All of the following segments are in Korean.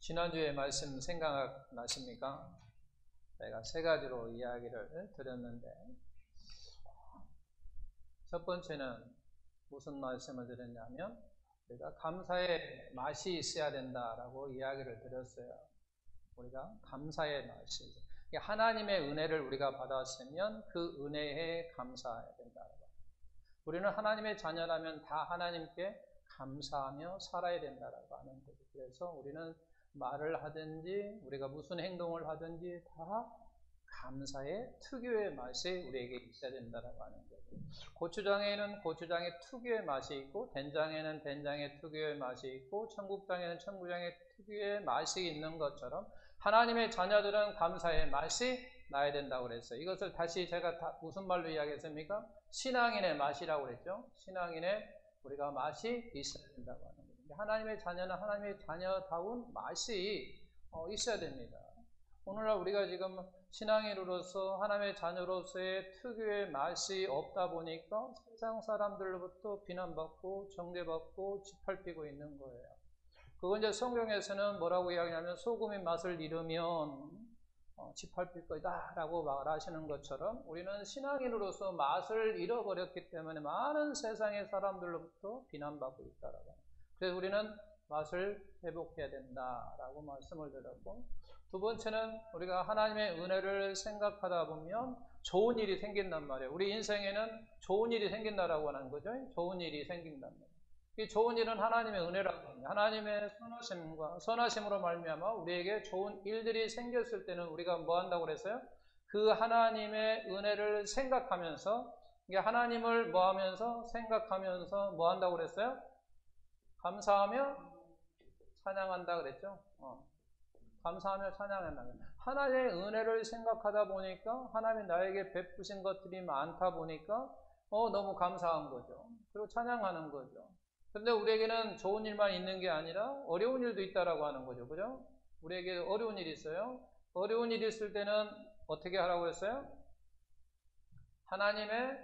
지난주에 말씀 생각나십니까? 제가 세 가지로 이야기를 드렸는데, 첫 번째는 무슨 말씀을 드렸냐면, 우리가 감사의 맛이 있어야 된다라고 이야기를 드렸어요. 우리가 감사의 맛이, 하나님의 은혜를 우리가 받았으면 그 은혜에 감사해야 된다라고. 우리는 하나님의 자녀라면 다 하나님께 감사하며 살아야 된다라고 하는 거죠. 그래서 우리는 말을 하든지 우리가 무슨 행동을 하든지 다 감사의 특유의 맛이 우리에게 있어야 된다라고 하는 거죠. 고추장에는 고추장의 특유의 맛이 있고, 된장에는 된장의 특유의 맛이 있고, 청국장에는 청국장의 특유의 맛이 있는 것처럼 하나님의 자녀들은 감사의 맛이 나야 된다고 그랬어요. 이것을 다시 제가 무슨 말로 이야기했습니까? 신앙인의 맛이라고 그랬죠. 신앙인의 우리가 맛이 있어야 된다고 하는 거예요. 하나님의 자녀는 하나님의 자녀다운 맛이 있어야 됩니다. 오늘날 우리가 지금 신앙인으로서 하나님의 자녀로서의 특유의 맛이 없다 보니까 세상 사람들로부터 비난받고 정죄받고 짓밟히고 있는 거예요. 그건 이제 성경에서는 뭐라고 이야기하냐면 소금의 맛을 잃으면 짓밟힐 거다 라고 말하시는 것처럼 우리는 신앙인으로서 맛을 잃어버렸기 때문에 많은 세상의 사람들로부터 비난받고 있다라고 합니다. 그래서 우리는 맛을 회복해야 된다라고 말씀을 드렸고, 두 번째는 우리가 하나님의 은혜를 생각하다 보면 좋은 일이 생긴단 말이에요. 우리 인생에는 좋은 일이 생긴다라고 하는 거죠. 좋은 일이 생긴단 말이에요. 이 좋은 일은 하나님의 은혜라고 합니다. 하나님의 선하심으로 말미암아 우리에게 좋은 일들이 생겼을 때는 우리가 뭐 한다고 그랬어요? 그 하나님의 은혜를 생각하면서, 하나님을 뭐 하면서 생각하면서 뭐 한다고 그랬어요? 감사하며 찬양한다 그랬죠. 감사하며 찬양한다. 하나님의 은혜를 생각하다 보니까 하나님이 나에게 베푸신 것들이 많다 보니까 너무 감사한 거죠. 그리고 찬양하는 거죠. 그런데 우리에게는 좋은 일만 있는 게 아니라 어려운 일도 있다라고 하는 거죠. 그죠? 우리에게 어려운 일이 있어요. 어려운 일이 있을 때는 어떻게 하라고 했어요? 하나님의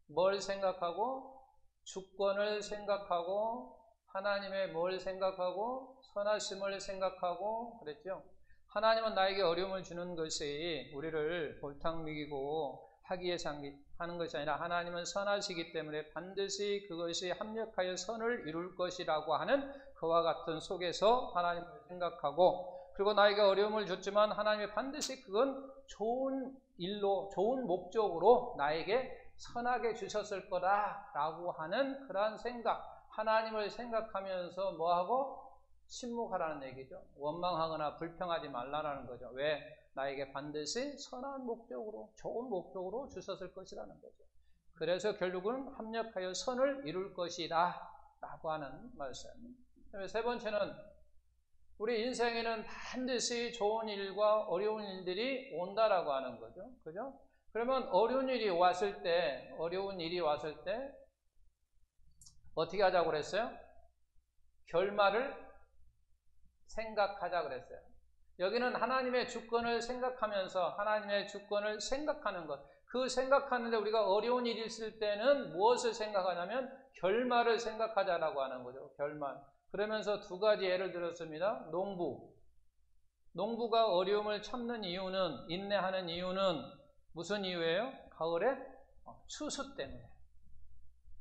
뭘 생각하고, 주권을 생각하고, 하나님의 뭘 생각하고, 선하심을 생각하고 그랬죠. 하나님은 나에게 어려움을 주는 것이 우리를 골탕 먹이고 하기 위해서 하는 것이 아니라 하나님은 선하시기 때문에 반드시 그것이 합력하여 선을 이룰 것이라고 하는 그와 같은 속에서 하나님을 생각하고, 그리고 나에게 어려움을 줬지만 하나님이 반드시 그건 좋은 일로, 좋은 목적으로 나에게 선하게 주셨을 거다라고 하는 그러한 생각, 하나님을 생각하면서 뭐하고? 침묵하라는 얘기죠. 원망하거나 불평하지 말라라는 거죠. 왜? 나에게 반드시 선한 목적으로, 좋은 목적으로 주셨을 것이라는 거죠. 그래서 결국은 합력하여 선을 이룰 것이다 라고 하는 말씀. 세 번째는 우리 인생에는 반드시 좋은 일과 어려운 일들이 온다라고 하는 거죠. 그죠? 그러면 어려운 일이 왔을 때 어떻게 하자고 그랬어요? 결말을 생각하자 그랬어요. 여기는 하나님의 주권을 생각하면서 하나님의 주권을 생각하는 것. 그 생각하는데 우리가 어려운 일이 있을 때는 무엇을 생각하냐면 결말을 생각하자라고 하는 거죠. 결말. 그러면서 두 가지 예를 들었습니다. 농부가 어려움을 참는 이유는, 인내하는 이유는 무슨 이유예요? 가을에 추수 때문에.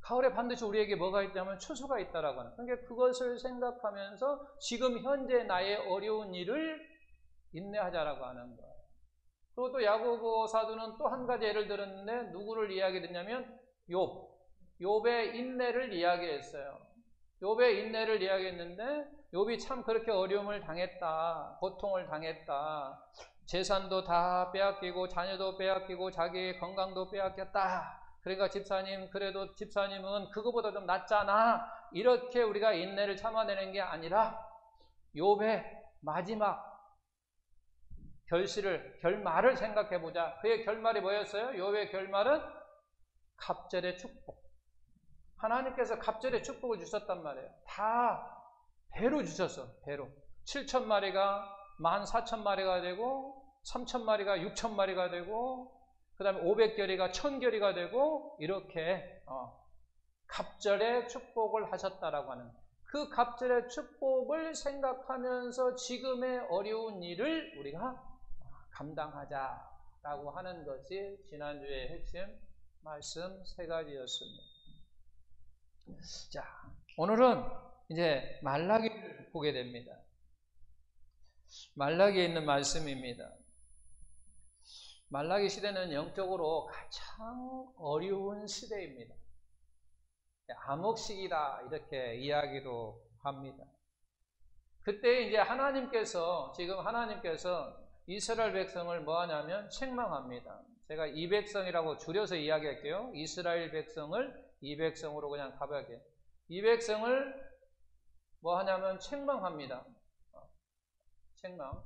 가을에 반드시 우리에게 뭐가 있다면 추수가 있다라고 하는. 그러니까 그것을 생각하면서 지금 현재 나의 어려운 일을 인내하자라고 하는 거예요. 그리고 또 야고보 사도는 또 한 가지 예를 들었는데 누구를 이야기했냐면 욥의 인내를 이야기했어요. 욥의 인내를 이야기했는데 욥이 참 그렇게 어려움을 당했다, 고통을 당했다, 재산도 다 빼앗기고 자녀도 빼앗기고 자기의 건강도 빼앗겼다. 그러니까 그래도 집사님은 그거보다 좀 낫잖아. 이렇게 우리가 인내를 참아내는 게 아니라 욥의 마지막 결말을 생각해보자. 그의 결말이 뭐였어요? 욥의 결말은 갑절의 축복. 하나님께서 갑절의 축복을 주셨단 말이에요. 다 배로 주셨어. 배로. 7,000마리가 14,000마리가 되고 3,000마리가 6,000마리가 되고 그 다음에 500결이가 1,000결이가 되고 이렇게 갑절의 축복을 하셨다라고 하는 그 갑절의 축복을 생각하면서 지금의 어려운 일을 우리가 감당하자라고 하는 것이 지난주의 핵심 말씀 3가지였습니다. 자, 오늘은 이제 말라기를 보게 됩니다. 말라기에 있는 말씀입니다. 말라기 시대는 영적으로 가장 어려운 시대입니다. 암흑시기다 이렇게 이야기도 합니다. 그때 이제 하나님께서 이스라엘 백성을 뭐 하냐면 책망합니다. 제가 이 백성이라고 줄여서 이야기할게요. 이스라엘 백성을 이 백성으로 그냥 가볍게. 이 백성을 뭐 하냐면 책망합니다. 책망.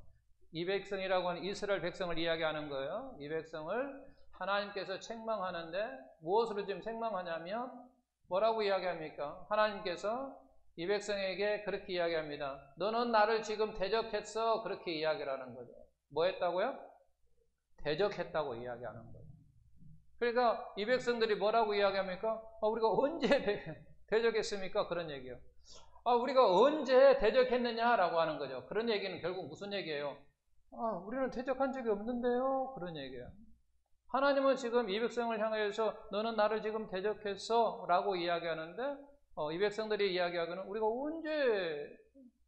이 백성이라고 하는 이스라엘 백성을 이야기하는 거예요. 이 백성을 하나님께서 책망하는데 무엇으로 지금 책망하냐면 뭐라고 이야기합니까? 하나님께서 이 백성에게 그렇게 이야기합니다. 너는 나를 지금 대적했어. 그렇게 이야기를 하는 거죠. 뭐 했다고요? 대적했다고 이야기하는 거예요. 그러니까 이 백성들이 뭐라고 이야기합니까? 우리가 언제 대적했습니까? 그런 얘기예요. 우리가 언제 대적했느냐라고 하는 거죠. 그런 얘기는 결국 무슨 얘기예요? 우리는 대적한 적이 없는데요. 그런 얘기예요. 하나님은 지금 이 백성을 향해서 너는 나를 지금 대적했어 라고 이야기하는데 이 백성들이 이야기하기는 우리가 언제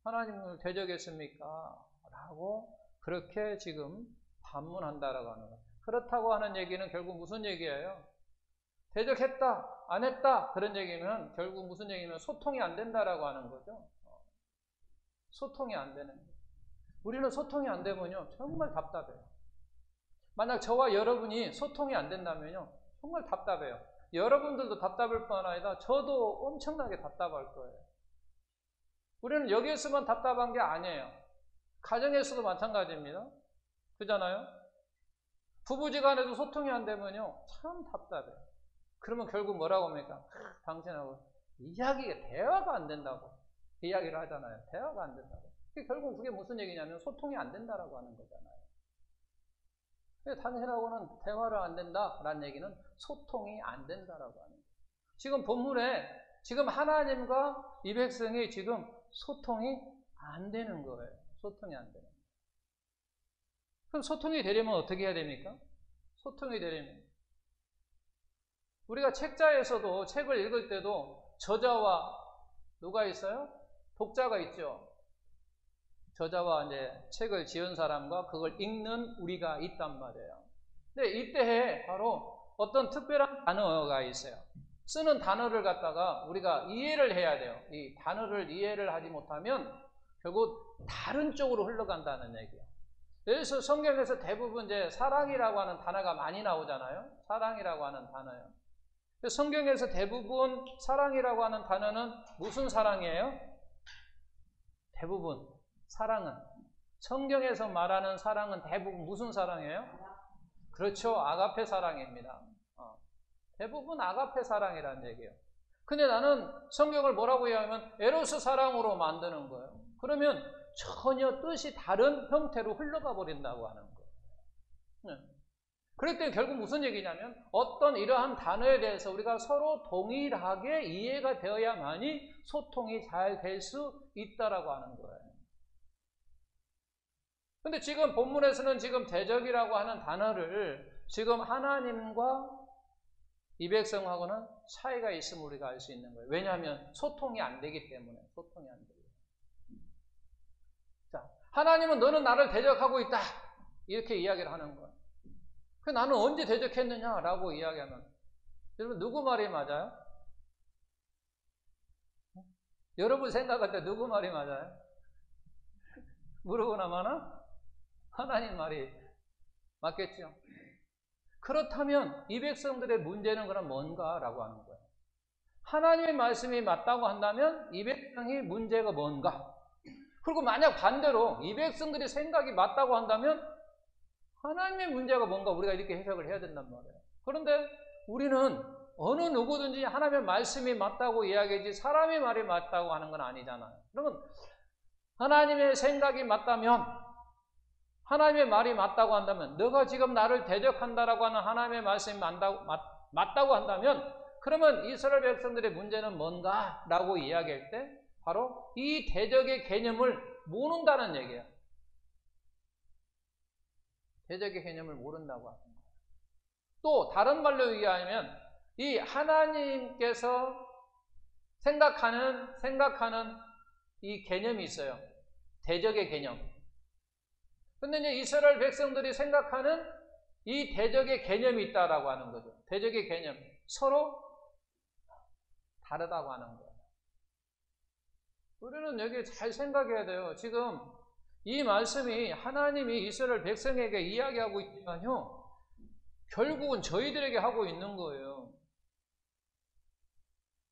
하나님을 대적했습니까? 라고 그렇게 지금 반문한다라고 하는 거예요. 그렇다고 하는 얘기는 결국 무슨 얘기예요? 대적했다, 안 했다 그런 얘기면 결국 무슨 얘기냐면 소통이 안 된다라고 하는 거죠. 소통이 안 되는 거예요. 우리는 소통이 안 되면요 정말 답답해요. 만약 저와 여러분이 소통이 안 된다면요 정말 답답해요. 여러분들도 답답할 뿐 아니라 저도 엄청나게 답답할 거예요. 우리는 여기에서만 답답한 게 아니에요. 가정에서도 마찬가지입니다. 그잖아요? 부부지간에도 소통이 안 되면요 참 답답해요. 그러면 결국 뭐라고 합니까? 당신하고 대화가 안 된다고 이야기를 하잖아요. 대화가 안 된다고. 결국 그게 무슨 얘기냐면 소통이 안 된다라고 하는 거잖아요. 당신하고는 대화를 안 된다라는 얘기는 소통이 안 된다라고 하는 거예요. 지금 본문에 지금 하나님과 이 백성이 지금 소통이 안 되는 거예요. 소통이 안 되는 거예요. 그럼 소통이 되려면 어떻게 해야 됩니까? 소통이 되려면 우리가 책자에서도 책을 읽을 때도 저자와 누가 있어요? 독자가 있죠. 저자와 이제 책을 지은 사람과 그걸 읽는 우리가 있단 말이에요. 근데 이때에 바로 어떤 특별한 단어가 있어요. 쓰는 단어를 갖다가 우리가 이해를 해야 돼요. 이 단어를 이해를 하지 못하면 결국 다른 쪽으로 흘러간다는 얘기예요. 그래서 성경에서 대부분 이제 사랑이라고 하는 단어가 많이 나오잖아요. 사랑이라고 하는 단어요. 성경에서 대부분 사랑이라고 하는 단어는 무슨 사랑이에요? 대부분 사랑은 성경에서 말하는 사랑은 대부분 무슨 사랑이에요? 그렇죠. 아가페 사랑입니다. 대부분 아가페 사랑이라는 얘기예요. 근데 나는 성경을 뭐라고 이야기하면 에로스 사랑으로 만드는 거예요. 그러면 전혀 뜻이 다른 형태로 흘러가 버린다고 하는 거예요. 그럴 때 결국 무슨 얘기냐면 어떤 이러한 단어에 대해서 우리가 서로 동일하게 이해가 되어야만이 소통이 잘 될 수 있다라고 하는 거예요. 근데 지금 본문에서는 지금 대적이라고 하는 단어를 지금 하나님과 이 백성하고는 차이가 있음을 우리가 알 수 있는 거예요. 왜냐하면 소통이 안 되기 때문에. 소통이 안 되기 때문에. 자, 하나님은 너는 나를 대적하고 있다. 이렇게 이야기를 하는 거예요. 그 나는 언제 대적했느냐라고 이야기하면 여러분 누구 말이 맞아요? 여러분 생각할 때 누구 말이 맞아요? 물어보나 마나? 하나님 말이 맞겠죠? 그렇다면 이 백성들의 문제는 그럼 뭔가라고 하는 거예요. 하나님의 말씀이 맞다고 한다면 이 백성의 문제가 뭔가? 그리고 만약 반대로 이 백성들의 생각이 맞다고 한다면 하나님의 문제가 뭔가 우리가 이렇게 해석을 해야 된단 말이에요. 그런데 우리는 어느 누구든지 하나님의 말씀이 맞다고 이야기하지 사람의 말이 맞다고 하는 건 아니잖아요. 그러면 하나님의 생각이 맞다면 하나님의 말이 맞다고 한다면 너가 지금 나를 대적한다라고 하는 하나님의 말씀이 맞다고 한다면 그러면 이스라엘 백성들의 문제는 뭔가? 라고 이야기할 때 바로 이 대적의 개념을 모른다는 얘기예요. 대적의 개념을 모른다고 하는 거예요. 또 다른 말로 얘기하면 이 하나님께서 생각하는 이 개념이 있어요. 대적의 개념. 근데 이제 이스라엘 백성들이 생각하는 이 대적의 개념이 있다라고 하는 거죠. 대적의 개념. 서로 다르다고 하는 거예요. 우리는 여기 잘 생각해야 돼요. 지금 이 말씀이 하나님이 이스라엘 백성에게 이야기하고 있지만요, 결국은 저희들에게 하고 있는 거예요.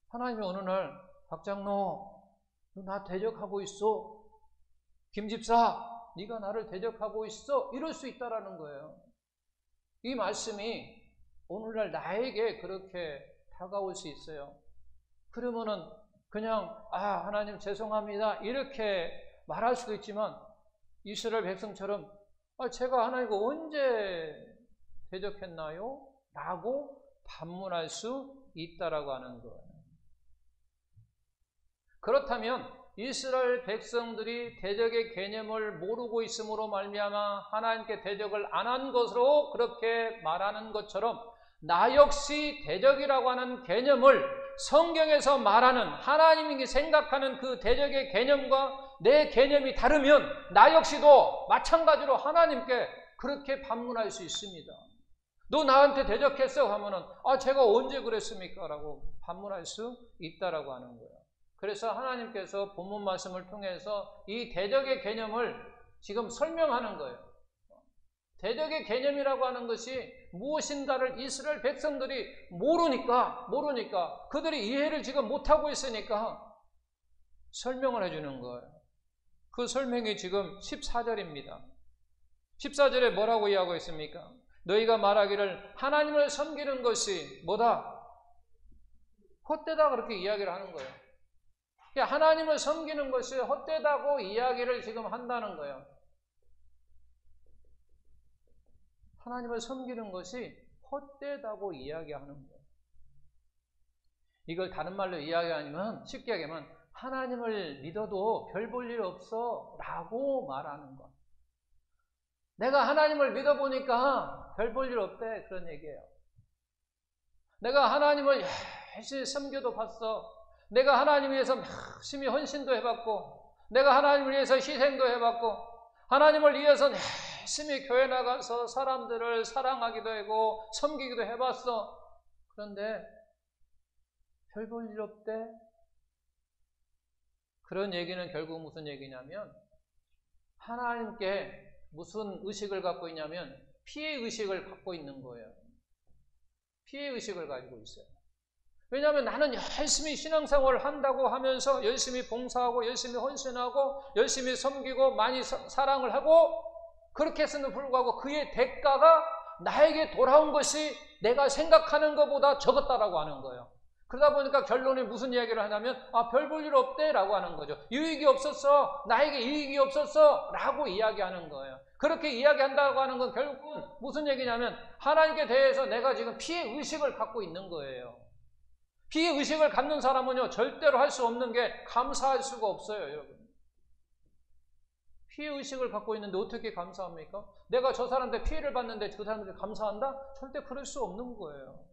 하나님이 어느 날, 박장로, 너 나 대적하고 있어. 김집사, 네가 나를 대적하고 있어. 이럴 수 있다라는 거예요. 이 말씀이 오늘날 나에게 그렇게 다가올 수 있어요. 그러면은 그냥 하나님 죄송합니다 이렇게 말할 수도 있지만, 이스라엘 백성처럼 제가 하나님과 언제 대적했나요? 라고 반문할 수 있다라고 하는 거예요. 그렇다면 이스라엘 백성들이 대적의 개념을 모르고 있음으로 말미암아 하나님께 대적을 안 한 것으로 그렇게 말하는 것처럼, 나 역시 대적이라고 하는 개념을 성경에서 말하는 하나님이 생각하는 그 대적의 개념과 내 개념이 다르면 나 역시도 마찬가지로 하나님께 그렇게 반문할 수 있습니다. 너 나한테 대적했어? 하면은 제가 언제 그랬습니까? 라고 반문할 수 있다라고 하는 거예요. 그래서 하나님께서 본문 말씀을 통해서 이 대적의 개념을 지금 설명하는 거예요. 대적의 개념이라고 하는 것이 무엇인가를 이스라엘 백성들이 모르니까 그들이 이해를 지금 못하고 있으니까 설명을 해주는 거예요. 그 설명이 지금 14절입니다. 14절에 뭐라고 이야기하고 있습니까? 너희가 말하기를 하나님을 섬기는 것이 뭐다? 헛되다, 그렇게 이야기를 하는 거예요. 하나님을 섬기는 것이 헛되다고 이야기를 지금 한다는 거예요. 하나님을 섬기는 것이 헛되다고 이야기하는 거예요. 이걸 다른 말로 이야기하면, 쉽게 얘기하면 하나님을 믿어도 별 볼 일 없어 라고 말하는 것. 내가 하나님을 믿어보니까 별 볼 일 없대, 그런 얘기예요. 내가 하나님을 열심히 섬겨도 봤어. 내가 하나님 위해서 열심히 헌신도 해봤고, 내가 하나님을 위해서 희생도 해봤고, 하나님을 위해서 열심히 교회 나가서 사람들을 사랑하기도 하고 섬기기도 해봤어. 그런데 별 볼 일 없대. 그런 얘기는 결국 무슨 얘기냐면, 하나님께 무슨 의식을 갖고 있냐면 피해의식을 갖고 있는 거예요. 피해의식을 가지고 있어요. 왜냐하면 나는 열심히 신앙생활을 한다고 하면서 열심히 봉사하고 열심히 헌신하고 열심히 섬기고 많이 사랑을 하고, 그렇게 했음에도 불구하고 그의 대가가 나에게 돌아온 것이 내가 생각하는 것보다 적었다라고 하는 거예요. 그러다 보니까 결론이 무슨 이야기를 하냐면 별 볼 일 없대 라고 하는 거죠. 유익이 없었어, 나에게 이익이 없었어 라고 이야기하는 거예요. 그렇게 이야기한다고 하는 건 결국은 무슨 얘기냐면 하나님께 대해서 내가 지금 피해의식을 갖고 있는 거예요. 피해의식을 갖는 사람은요, 절대로 할 수 없는 게 감사할 수가 없어요, 여러분. 피해의식을 갖고 있는데 어떻게 감사합니까? 내가 저 사람한테 피해를 받는데 그 사람한테 감사한다? 절대 그럴 수 없는 거예요.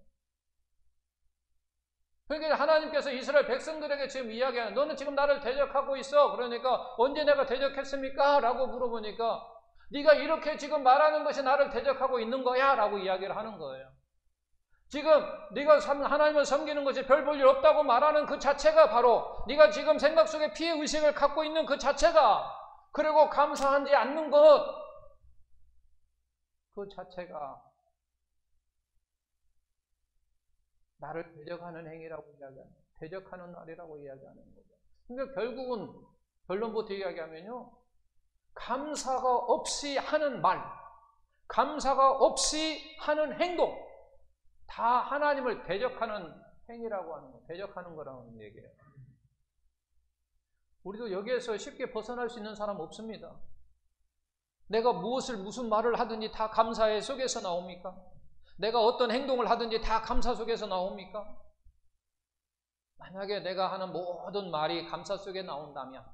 그러니까 하나님께서 이스라엘 백성들에게 지금 이야기하는, 너는 지금 나를 대적하고 있어. 그러니까 언제 내가 대적했습니까? 라고 물어보니까 네가 이렇게 지금 말하는 것이 나를 대적하고 있는 거야 라고 이야기를 하는 거예요. 지금 네가 하나님을 섬기는 것이 별 볼 일 없다고 말하는 그 자체가 바로 네가 지금 생각 속에 피해의식을 갖고 있는 그 자체가, 그리고 감사하지 않는 것, 그 자체가 나를 대적하는 행위라고 이야기하는, 대적하는 날이라고 이야기하는 거죠. 그러니까 결국은 결론부터 이야기하면요, 감사가 없이 하는 말, 감사가 없이 하는 행동, 다 하나님을 대적하는 행위라고 하는 거, 대적하는 거라는 얘기예요. 우리도 여기에서 쉽게 벗어날 수 있는 사람 없습니다. 내가 무슨 말을 하든지 다 감사의 속에서 나옵니까? 내가 어떤 행동을 하든지 다 감사 속에서 나옵니까? 만약에 내가 하는 모든 말이 감사 속에 나온다면,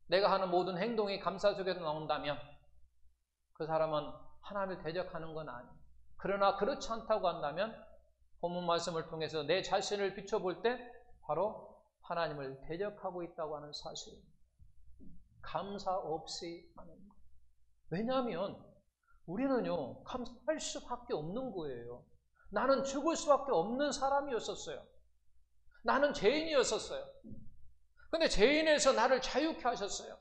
내가 하는 모든 행동이 감사 속에서 나온다면 그 사람은 하나님을 대적하는 건 아니에요. 그러나 그렇지 않다고 한다면 본문 말씀을 통해서 내 자신을 비춰볼 때 바로 하나님을 대적하고 있다고 하는 사실입니다. 감사 없이 하는 것. 왜냐하면 우리는요, 감사할 수밖에 없는 거예요. 나는 죽을 수밖에 없는 사람이었었어요. 나는 죄인이었었어요. 근데 죄인에서 나를 자유케 하셨어요.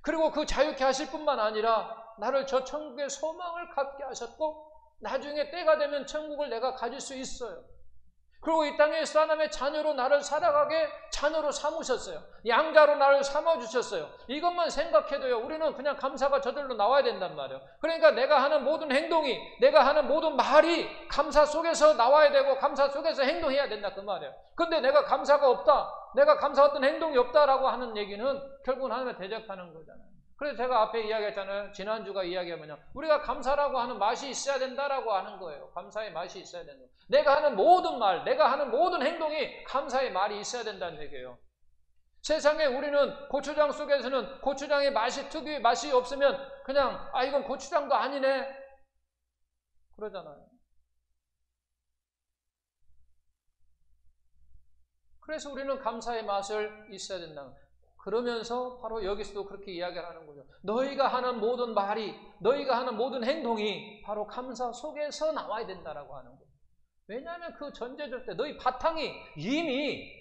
그리고 그 자유케 하실 뿐만 아니라 나를 저 천국의 소망을 갖게 하셨고 나중에 때가 되면 천국을 내가 가질 수 있어요. 그리고 이 땅에서 하나님의 자녀로 나를 살아가게 자녀로 삼으셨어요. 양자로 나를 삼아주셨어요. 이것만 생각해도요, 우리는 그냥 감사가 저절로 나와야 된단 말이에요. 그러니까 내가 하는 모든 행동이, 내가 하는 모든 말이 감사 속에서 나와야 되고 감사 속에서 행동해야 된다 그 말이에요. 근데 내가 감사가 없다, 내가 감사 어떤 행동이 없다라고 하는 얘기는 결국은 하나님을 대적하는 거잖아요. 그래서 제가 앞에 이야기했잖아요. 지난주가 이야기하면요, 우리가 감사라고 하는 맛이 있어야 된다라고 하는 거예요. 감사의 맛이 있어야 된다. 내가 하는 모든 말, 내가 하는 모든 행동이 감사의 말이 있어야 된다는 얘기예요. 세상에 우리는 고추장 속에서는 고추장의 맛이 특유의 맛이 없으면 그냥 이건 고추장도 아니네 그러잖아요. 그래서 우리는 감사의 맛을 있어야 된다는 거예요. 그러면서 바로 여기서도 그렇게 이야기를 하는 거죠. 너희가 하는 모든 말이, 너희가 하는 모든 행동이 바로 감사 속에서 나와야 된다라고 하는 거예요. 왜냐하면 그 전제적 때 너희 바탕이 이미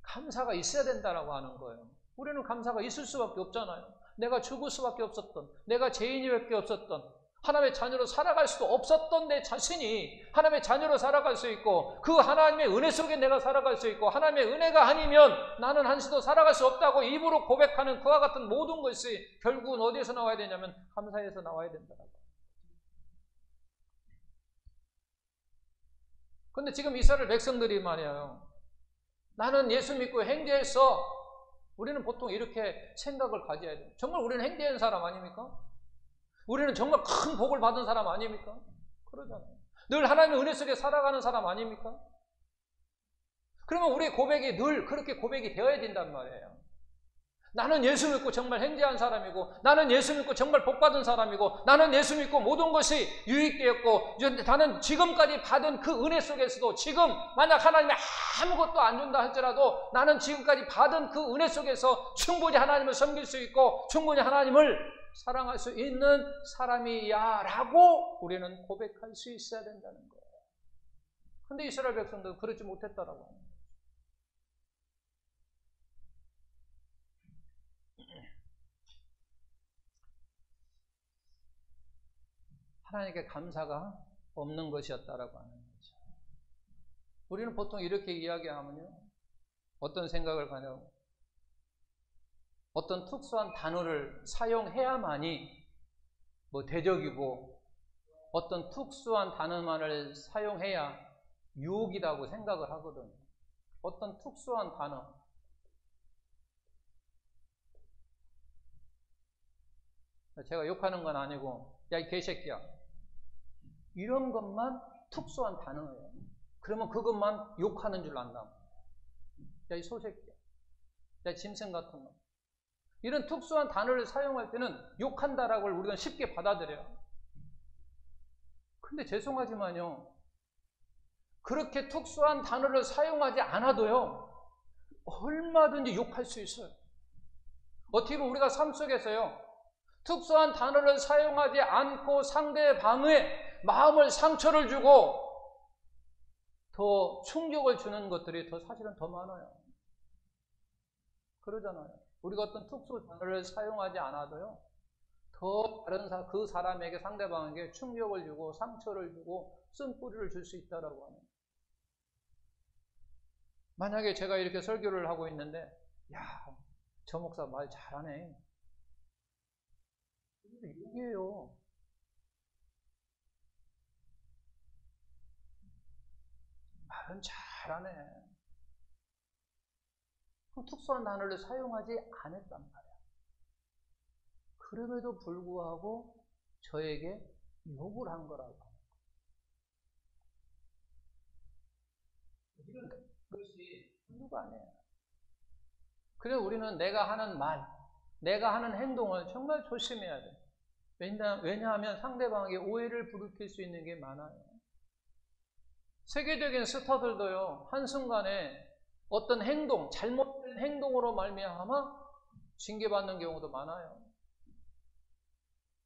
감사가 있어야 된다라고 하는 거예요. 우리는 감사가 있을 수밖에 없잖아요. 내가 죽을 수밖에 없었던, 내가 죄인이밖에 없었던, 하나님의 자녀로 살아갈 수도 없었던 내 자신이 하나님의 자녀로 살아갈 수 있고 그 하나님의 은혜 속에 내가 살아갈 수 있고 하나님의 은혜가 아니면 나는 한시도 살아갈 수 없다고 입으로 고백하는 그와 같은 모든 것이 결국은 어디에서 나와야 되냐면 감사에서 나와야 된다고. 근데 지금 이스라엘 백성들이 말이에요, 나는 예수 믿고 행대했어. 우리는 보통 이렇게 생각을 가져야 돼요. 정말 우리는 행대한 사람 아닙니까? 우리는 정말 큰 복을 받은 사람 아닙니까? 그러잖아요. 늘 하나님의 은혜 속에 살아가는 사람 아닙니까? 그러면 우리의 고백이 늘 그렇게 고백이 되어야 된단 말이에요. 나는 예수 믿고 정말 행대한 사람이고, 나는 예수 믿고 정말 복 받은 사람이고, 나는 예수 믿고 모든 것이 유익되었고, 나는 지금까지 받은 그 은혜 속에서도 지금 만약 하나님이 아무것도 안 준다 할지라도 나는 지금까지 받은 그 은혜 속에서 충분히 하나님을 섬길 수 있고 충분히 하나님을 사랑할 수 있는 사람이야 라고 우리는 고백할 수 있어야 된다는 거예요. 그런데 이스라엘 백성들은 그렇지 못했다라고 합니다. 하나님께 감사가 없는 것이었다라고 하는 거죠. 우리는 보통 이렇게 이야기하면요, 어떤 생각을 가냐고, 어떤 특수한 단어를 사용해야만이 대적이고 어떤 특수한 단어만을 사용해야 유혹이라고 생각을 하거든요. 어떤 특수한 단어, 제가 욕하는 건 아니고 야 이 개새끼야 이런 것만 특수한 단어예요. 그러면 그것만 욕하는 줄 안다. 야 이 소새끼야, 야 짐승 같은 거, 이런 특수한 단어를 사용할 때는 욕한다라고 우리가 쉽게 받아들여요. 근데 죄송하지만요, 그렇게 특수한 단어를 사용하지 않아도요 얼마든지 욕할 수 있어요. 어떻게 보면 우리가 삶 속에서요 특수한 단어를 사용하지 않고 상대방의 마음을 상처를 주고 더 충격을 주는 것들이 사실은 더 많아요. 그러잖아요. 우리가 어떤 특수 단어를 사용하지 않아도요 더 다른 그 사람에게, 상대방에게 충격을 주고 상처를 주고 쓴뿌리를 줄 수 있다라고 하는. 만약에 제가 이렇게 설교를 하고 있는데 야, 저 목사 말 잘하네, 얘기해요. 말은 잘하네. 그럼 특수한 단어를 사용하지 않았단 말이야. 그럼에도 불구하고 저에게 욕을 한 거라고. 그것이 한두가 아니에요. 그래서 우리는 내가 하는 말, 내가 하는 행동을 정말 조심해야 돼요. 왜냐하면 상대방에게 오해를 불러일으킬 수 있는 게 많아요. 세계적인 스타들도요, 한순간에 어떤 행동, 잘못된 행동으로 말미암아 징계받는 경우도 많아요.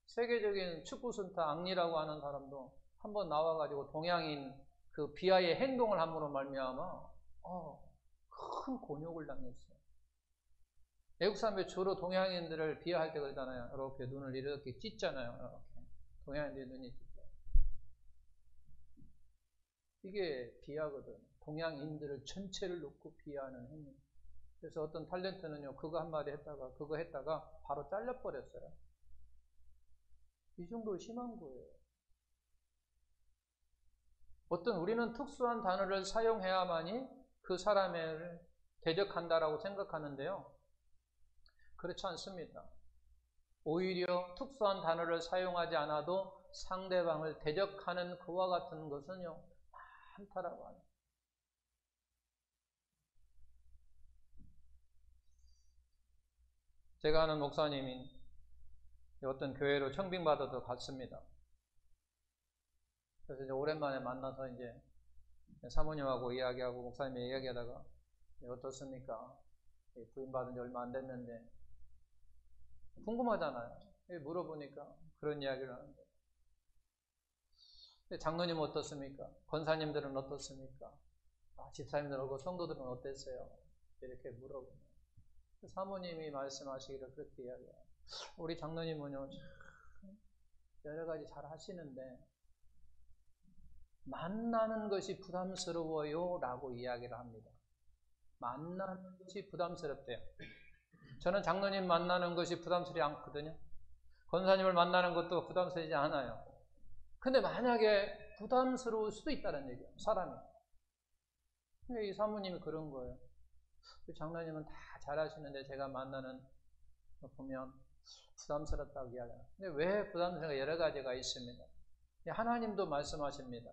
세계적인 축구 스타 앙리라고 하는 사람도 한번 나와가지고 동양인 그 비하의 행동을 함으로 말미암아 큰 곤욕을 당했어요. 외국 사람들이 주로 동양인들을 비하할 때 그러잖아요. 이렇게 눈을 이렇게 찢잖아요. 이렇게. 동양인들의 눈이 찢어요. 이게 비하거든. 동양인들을 전체를 놓고 비하하는 행위. 그래서 어떤 탤런트는요, 그거 한마디 했다가, 그거 했다가 바로 잘려버렸어요. 이 정도로 심한 거예요. 우리는 특수한 단어를 사용해야만이 그 사람을 대적한다라고 생각하는데요. 그렇지 않습니다. 오히려 특수한 단어를 사용하지 않아도 상대방을 대적하는 그와 같은 것은요, 많다라고 하는. 제가 아는 목사님이 어떤 교회로 청빙받아서 갔습니다. 그래서 이제 오랜만에 만나서 이제 사모님하고 이야기하고 목사님이 이야기하다가 어떻습니까? 부임받은 지 얼마 안 됐는데 궁금하잖아요. 물어보니까 그런 이야기를 하는데 장로님 어떻습니까? 권사님들은 어떻습니까? 집사님들하고 성도들은 어땠어요? 이렇게 물어보면 사모님이 말씀하시기를 그렇게 이야기해요. 우리 장로님은요, 여러 가지 잘 하시는데 만나는 것이 부담스러워요 라고 이야기를 합니다. 만나는 것이 부담스럽대요. 저는 장로님 만나는 것이 부담스럽지 않거든요. 권사님을 만나는 것도 부담스럽지 않아요. 근데 만약에 부담스러울 수도 있다는 얘기예요. 사람이. 이 사모님이 그런 거예요. 장로님은 다 잘하시는데 제가 만나는 거 보면 부담스럽다고 이야기해요. 근데 왜 부담스러운가 여러 가지가 있습니다. 하나님도 말씀하십니다.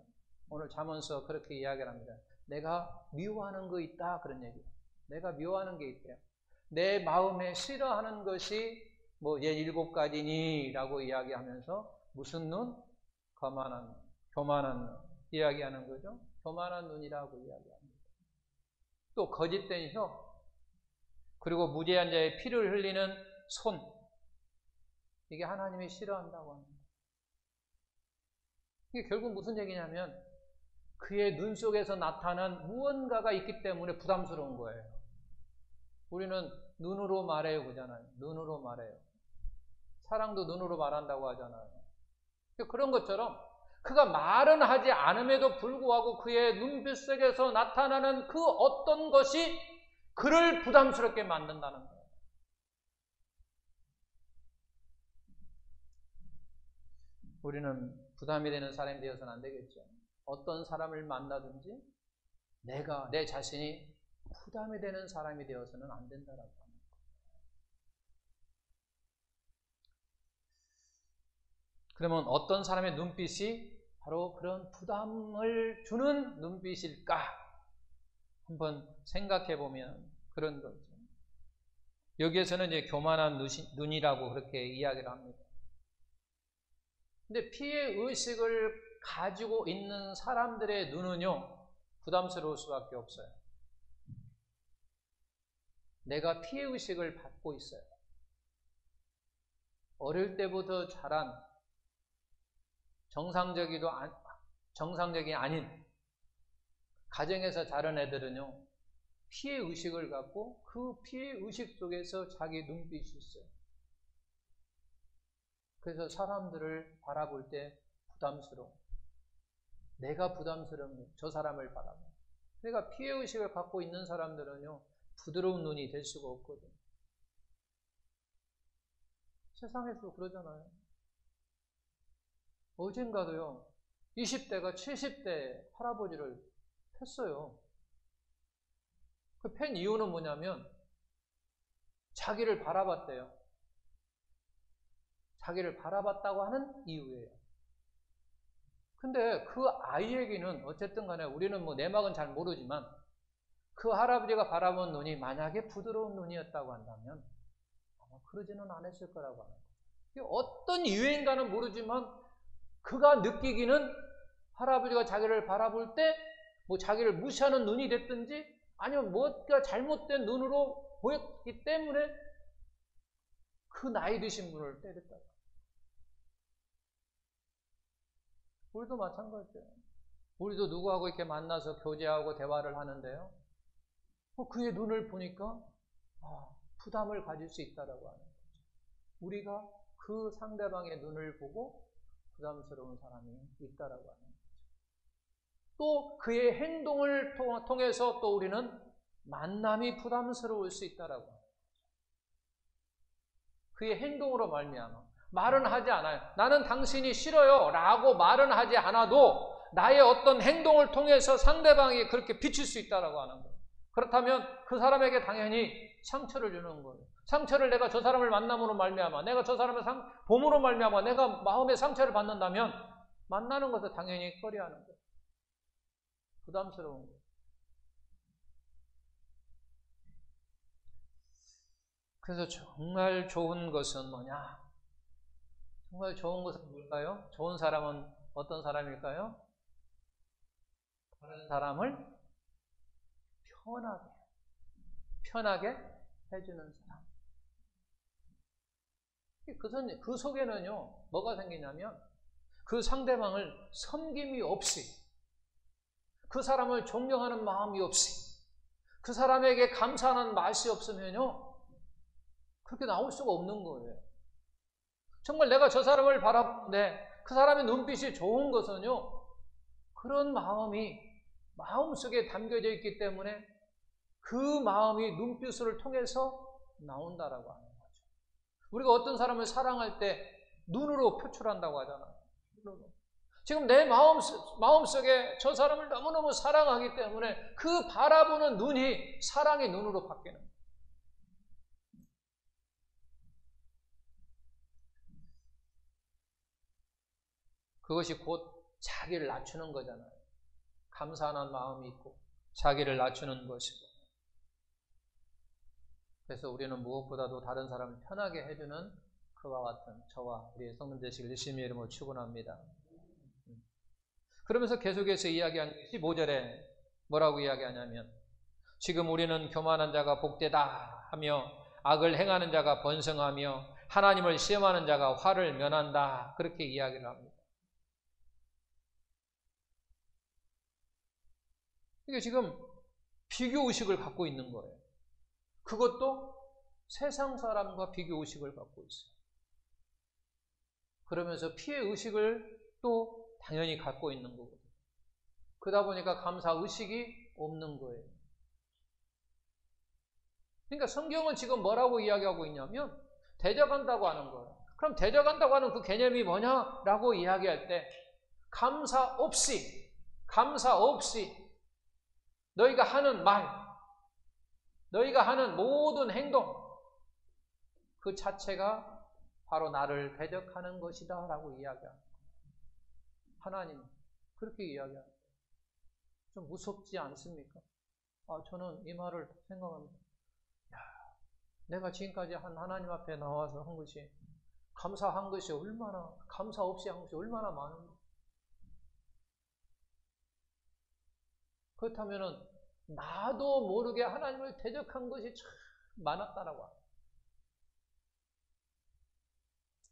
오늘 잠언서 그렇게 이야기를 합니다. 내가 미워하는 거 있다 그런 얘기예요. 내가 미워하는 게 있대요. 내 마음에 싫어하는 것이 얘 7가지니 라고 이야기하면서 무슨 눈? 교만한 눈 이야기하는 거죠. 교만한 눈이라고 이야기합니다. 또 거짓된 혀, 그리고 무죄한 자의 피를 흘리는 손, 이게 하나님이 싫어한다고 합니다. 이게 결국 무슨 얘기냐면 그의 눈 속에서 나타난 무언가가 있기 때문에 부담스러운 거예요. 우리는 눈으로 말해요 그러잖아요. 눈으로 말해요. 사랑도 눈으로 말한다고 하잖아요. 그런 것처럼 그가 말은 하지 않음에도 불구하고 그의 눈빛 속에서 나타나는 그 어떤 것이 그를 부담스럽게 만든다는 거예요. 우리는 부담이 되는 사람이 되어서는 안 되겠죠. 어떤 사람을 만나든지 내 자신이 부담이 되는 사람이 되어서는 안 된다라고 합니다. 그러면 어떤 사람의 눈빛이 바로 그런 부담을 주는 눈빛일까? 한번 생각해 보면 그런 거죠. 여기에서는 이제 교만한 눈이라고 그렇게 이야기를 합니다. 근데 피해 의식을 가지고 있는 사람들의 눈은요, 부담스러울 수밖에 없어요. 내가 피해 의식을 받고 있어요. 어릴 때부터 자란 정상적이 아닌 가정에서 자란 애들은요, 피해 의식을 갖고 그 피해 의식 속에서 자기 눈빛이 있어요. 그래서 사람들을 바라볼 때 부담스러워. 내가 부담스러운 거예요. 저 사람을 바라보면. 내가 피해 의식을 갖고 있는 사람들은요, 부드러운 눈이 될 수가 없거든. 세상에서 그러잖아요. 어젠가도요, 20대가 70대 할아버지를 팼어요. 그 팬 이유는 뭐냐면 자기를 바라봤대요. 자기를 바라봤다고 하는 이유예요. 근데 그 아이에게는 어쨌든 간에 우리는 내막은 잘 모르지만 그 할아버지가 바라본 눈이 만약에 부드러운 눈이었다고 한다면 아마 그러지는 않았을 거라고 하는 거예요. 어떤 이유인가는 모르지만 그가 느끼기는 할아버지가 자기를 바라볼 때 뭐 자기를 무시하는 눈이 됐든지 아니면 뭔가 잘못된 눈으로 보였기 때문에 그 나이 드신 분을 때렸다. 우리도 마찬가지예요. 우리도 누구하고 이렇게 만나서 교제하고 대화를 하는데요. 그의 눈을 보니까 부담을 가질 수 있다라고 하는 거죠. 우리가 그 상대방의 눈을 보고 부담스러운 사람이 있다라고 하는 거죠. 또 그의 행동을 통해서 또 우리는 만남이 부담스러울 수 있다라고 합니다. 그의 행동으로 말미암아 말은 하지 않아요. 나는 당신이 싫어요 라고 말은 하지 않아도 나의 어떤 행동을 통해서 상대방이 그렇게 비칠 수 있다라고 하는 거예요. 그렇다면 그 사람에게 당연히 상처를 주는 거예요. 상처를 내가 저 사람을 만남으로 말미암아 내가 저 사람을 봄으로 말미암아 내가 마음의 상처를 받는다면 만나는 것을 당연히 꺼려하는 거예요. 부담스러운 거예요. 그래서 정말 좋은 것은 뭐냐? 정말 좋은 것은 뭘까요? 좋은 사람은 어떤 사람일까요? 다른 사람을 편하게 해주는 사람. 그 속에는요, 뭐가 생기냐면 그 상대방을 섬김이 없이 그 사람을 존경하는 마음이 없이 그 사람에게 감사하는 맛이 없으면요 그렇게 나올 수가 없는 거예요. 정말 내가 저 사람을 바라보는데 그 사람의 눈빛이 좋은 것은요 그런 마음이 마음속에 담겨져 있기 때문에 그 마음이 눈빛을 통해서 나온다라고 하는 거죠. 우리가 어떤 사람을 사랑할 때 눈으로 표출한다고 하잖아요. 지금 내 마음속에 저 사람을 너무너무 사랑하기 때문에 그 바라보는 눈이 사랑의 눈으로 바뀌는 거예요. 그것이 곧 자기를 낮추는 거잖아요. 감사하는 마음이 있고 자기를 낮추는 것이고. 그래서 우리는 무엇보다도 다른 사람을 편하게 해주는 그와 같은 저와 우리의 성도 되시길 예수님의 이름으로 축원합니다. 그러면서 계속해서 이야기한 15절에 뭐라고 이야기하냐면 지금 우리는 교만한 자가 복되다 하며 악을 행하는 자가 번성하며 하나님을 시험하는 자가 화를 면한다 그렇게 이야기를 합니다. 이게 지금 비교의식을 갖고 있는 거예요. 그것도 세상 사람과 비교의식을 갖고 있어요. 그러면서 피해의식을 또 당연히 갖고 있는 거거든요. 그러다 보니까 감사의식이 없는 거예요. 그러니까 성경은 지금 뭐라고 이야기하고 있냐면 대적한다고 하는 거예요. 그럼 대적한다고 하는 그 개념이 뭐냐라고 이야기할 때 감사 없이 너희가 하는 말, 너희가 하는 모든 행동 그 자체가 바로 나를 대적하는 것이다 라고 이야기합니다. 하나님 그렇게 이야기합니다. 좀 무섭지 않습니까? 저는 이 말을 생각합니다. 내가 지금까지 한 하나님 앞에 나와서 한 것이 감사한 것이 얼마나 감사 없이 한 것이 얼마나 많은가. 그렇다면은 나도 모르게 하나님을 대적한 것이 참 많았다라고 합니다.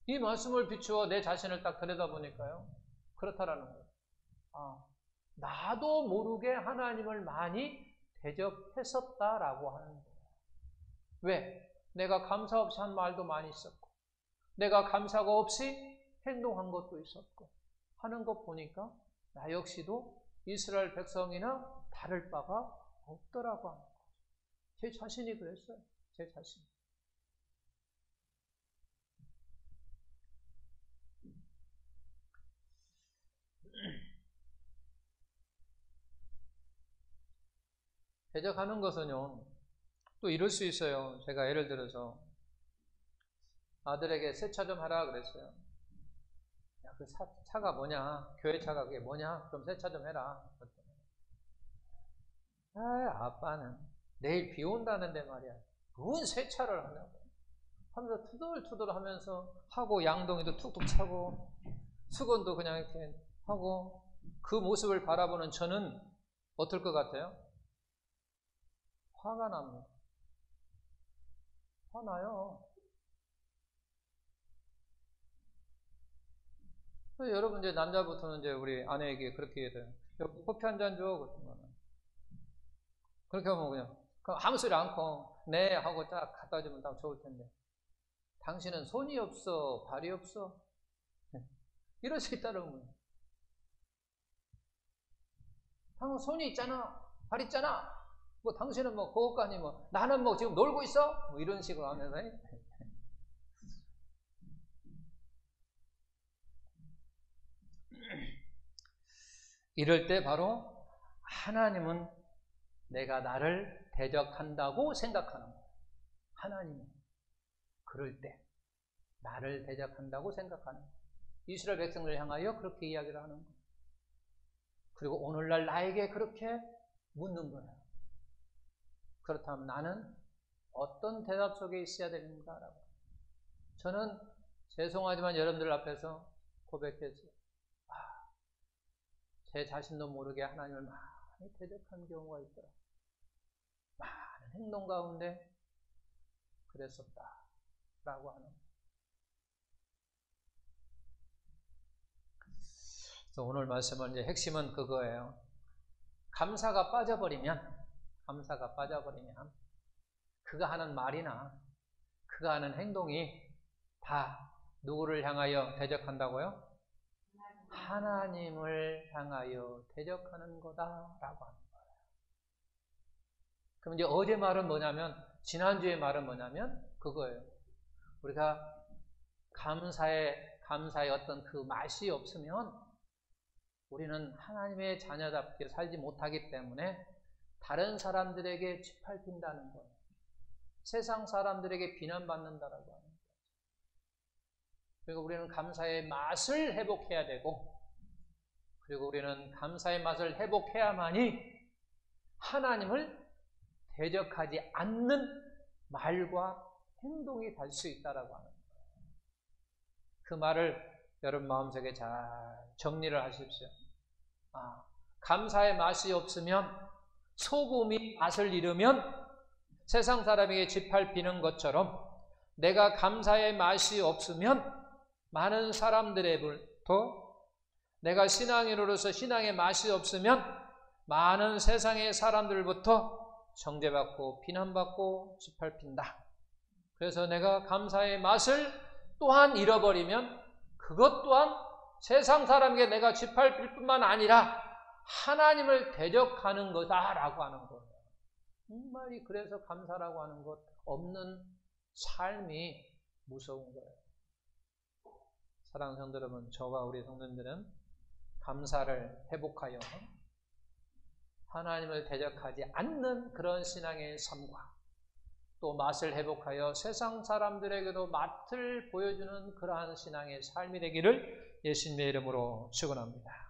이 말씀을 비추어 내 자신을 딱 들여다보니까요. 그렇다라는 거예요. 나도 모르게 하나님을 많이 대적했었다라고 하는 거예요. 왜? 내가 감사 없이 한 말도 많이 있었고 내가 감사가 없이 행동한 것도 있었고 하는 것 보니까 나 역시도 이스라엘 백성이나 다를 바가 없더라고 하는 거죠. 제 자신이 그랬어요. 제 자신. 대적하는 것은요, 또 이럴 수 있어요. 제가 예를 들어서 아들에게 세차 좀 하라 그랬어요. 야, 그 차가 뭐냐? 교회 차가 그게 뭐냐? 좀 세차 좀 해라. 아빠는 내일 비 온다는데 말이야. 뭔 세차를 하냐고. 하면서 투덜투덜 하면서 하고, 양동이도 툭툭 차고, 수건도 그냥 이렇게 하고, 그 모습을 바라보는 저는 어떨 것 같아요? 화가 납니다. 화나요. 여러분, 이제 남자부터는 이제 우리 아내에게 그렇게 해야 돼요. 여기 커피 한 잔 줘. 같은 거는. 그렇게 하면 그냥, 아무 소리 않고, 네, 하고 딱 갖다 주면 딱 좋을 텐데. 당신은 손이 없어, 발이 없어. 이럴 수 있다는 거예요. 당신 손이 있잖아, 발 있잖아. 뭐 당신은 뭐 고급가니 뭐 나는 뭐 지금 놀고 있어? 뭐 이런 식으로 하면서. 이럴 때 바로 하나님은 내가 나를 대적한다고 생각하는 거예요. 하나님은 그럴 때 나를 대적한다고 생각하는 거예요. 이스라엘 백성을 향하여 그렇게 이야기를 하는 거예요. 그리고 오늘날 나에게 그렇게 묻는 거예요. 그렇다면 나는 어떤 대답 속에 있어야 되는가라고. 저는 죄송하지만 여러분들 앞에서 고백했어요. 제 자신도 모르게 하나님을 많이 대적한 경우가 있더라. 많은 행동 가운데 그랬었다라고 하는 거예요. 그래서 오늘 말씀은 이제 핵심은 그거예요. 감사가 빠져버리면 그가 하는 말이나 그가 하는 행동이 다 누구를 향하여 대적한다고요? 하나님을 향하여 대적하는 거다라고 하는 거예요. 그럼 이제 어제 말은 뭐냐면, 지난주의 말은 뭐냐면 그거예요. 우리가 감사의 어떤 그 맛이 없으면 우리는 하나님의 자녀답게 살지 못하기 때문에 다른 사람들에게 짓밟힌다는 거예요. 세상 사람들에게 비난받는다라고 하는 거예요. 그리고 우리는 감사의 맛을 회복해야 되고, 그리고 우리는 감사의 맛을 회복해야만이 하나님을 대적하지 않는 말과 행동이 될 수 있다라고 하는 거예요. 그 말을 여러분 마음속에 잘 정리를 하십시오. 감사의 맛이 없으면, 소금이 맛을 잃으면 세상 사람에게 짓밟히는 것처럼, 내가 감사의 맛이 없으면 많은 사람들에게부터, 내가 신앙인으로서 신앙의 맛이 없으면 많은 세상의 사람들부터 정죄받고 비난받고 짓밟힌다. 그래서 내가 감사의 맛을 또한 잃어버리면 그것 또한 세상 사람에게 내가 짓밟힐 뿐만 아니라 하나님을 대적하는 거다라고 하는 거예요. 정말이 그래서 감사라고 하는 것 없는 삶이 무서운 거예요. 사랑하는 성도 여러분, 저와 우리 성도님들은 감사를 회복하여 하나님을 대적하지 않는 그런 신앙의 삶과, 또 맛을 회복하여 세상 사람들에게도 맛을 보여주는 그러한 신앙의 삶이 되기를 예수님의 이름으로 축원합니다.